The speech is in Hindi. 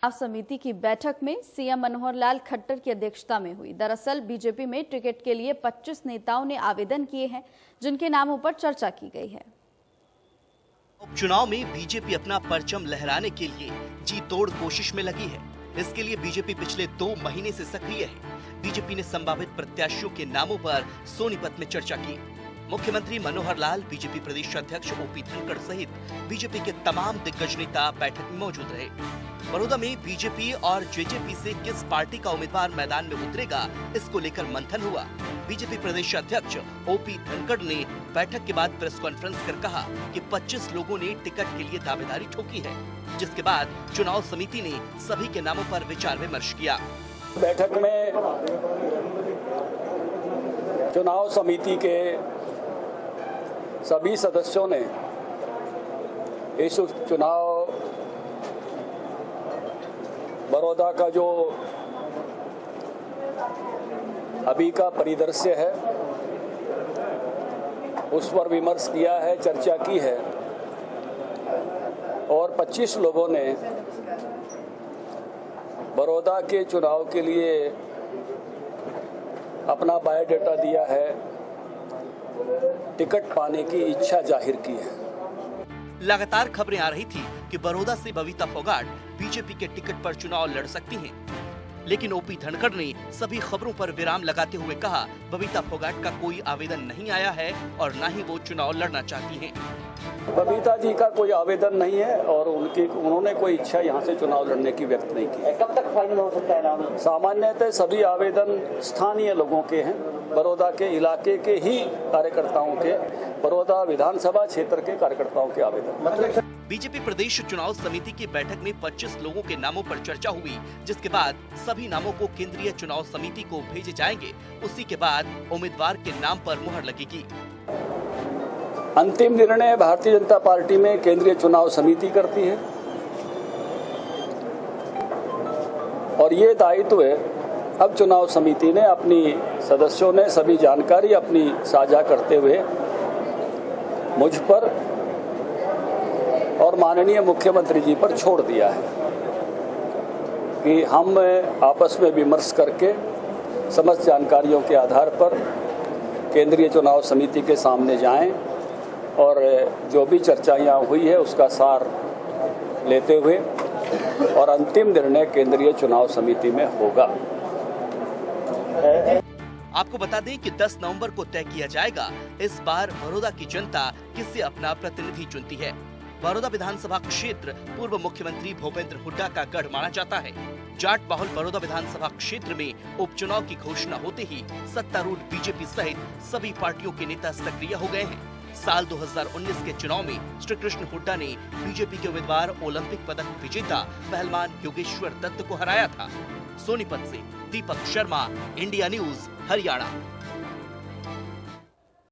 चुनाव समिति की बैठक में सीएम मनोहर लाल खट्टर की अध्यक्षता में हुई। दरअसल बीजेपी में टिकट के लिए 25 नेताओं ने आवेदन किए हैं, जिनके नामों पर चर्चा की गई है। उपचुनाव में बीजेपी अपना परचम लहराने के लिए जी तोड़ कोशिश में लगी है। इसके लिए बीजेपी पिछले 2 महीने से सक्रिय है। बीजेपी ने संभावित प्रत्याशियों के नामों पर सोनीपत में चर्चा की। मुख्यमंत्री मनोहर लाल, बीजेपी प्रदेश अध्यक्ष ओपी धनखड़ सहित बीजेपी के तमाम दिग्गज नेता बैठक में मौजूद रहे। बड़ौदा में बीजेपी और जेजेपी से किस पार्टी का उम्मीदवार मैदान में उतरेगा, इसको लेकर मंथन हुआ। बीजेपी प्रदेश अध्यक्ष ओपी धनखड़ ने बैठक के बाद प्रेस कॉन्फ्रेंस कर कहा कि 25 लोगों ने टिकट के लिए दावेदारी ठोकी है, जिसके बाद चुनाव समिति ने सभी के नामों पर विचार विमर्श किया। बैठक में चुनाव समिति के सभी सदस्यों ने इस चुनाव बड़ौदा का जो अभी का परिदृश्य है उस पर विमर्श किया है, चर्चा की है और 25 लोगों ने बड़ौदा के चुनाव के लिए अपना बायोडाटा दिया है, टिकट पाने की इच्छा जाहिर की है। लगातार खबरें आ रही थी कि बड़ौदा से बबीता फोगाट बीजेपी के टिकट पर चुनाव लड़ सकती हैं, लेकिन ओपी धनखड़ ने सभी खबरों पर विराम लगाते हुए कहा, बबीता फोगाट का कोई आवेदन नहीं आया है और न ही वो चुनाव लड़ना चाहती हैं। बबीता जी का कोई आवेदन नहीं है और उन्होंने कोई इच्छा यहाँ से चुनाव लड़ने की व्यक्त नहीं की। कब तक फाइनल हो सकता है नाम? सामान्यतः सभी आवेदन स्थानीय लोगों के हैं, बड़ौदा के इलाके के ही कार्यकर्ताओं के, बड़ौदा विधानसभा क्षेत्र के कार्यकर्ताओं के आवेदन। बीजेपी प्रदेश चुनाव समिति की बैठक में 25 लोगों के नामों पर चर्चा हुई, जिसके बाद सभी नामों को केंद्रीय चुनाव समिति को भेजे जाएंगे। उसी के बाद उम्मीदवार के नाम पर मुहर लगेगी। अंतिम निर्णय भारतीय जनता पार्टी में केंद्रीय चुनाव समिति करती है और ये दायित्व है। अब चुनाव समिति ने अपनी सदस्यों ने सभी जानकारी अपनी साझा करते हुए मुझ पर और माननीय मुख्यमंत्री जी पर छोड़ दिया है कि हम आपस में विमर्श करके समस्त जानकारियों के आधार पर केंद्रीय चुनाव समिति के सामने जाएं और जो भी चर्चा यहाँ हुई है उसका सार लेते हुए और अंतिम निर्णय केंद्रीय चुनाव समिति में होगा। आपको बता दें कि 10 नवंबर को तय किया जाएगा इस बार बड़ौदा की जनता किससे अपना प्रतिनिधि चुनती है। बड़ौदा विधानसभा क्षेत्र पूर्व मुख्यमंत्री भूपेंद्र हुड्डा का गढ़ माना जाता है। जाट बाहुल बड़ौदा विधानसभा क्षेत्र में उपचुनाव की घोषणा होते ही सत्तारूढ़ बीजेपी सहित सभी पार्टियों के नेता सक्रिय हो गए हैं। साल 2019 के चुनाव में श्री कृष्ण हुड्डा ने बीजेपी के उम्मीदवार ओलंपिक पदक विजेता पहलवान योगेश्वर दत्त को हराया था। सोनीपत से दीपक शर्मा, इंडिया न्यूज, हरियाणा।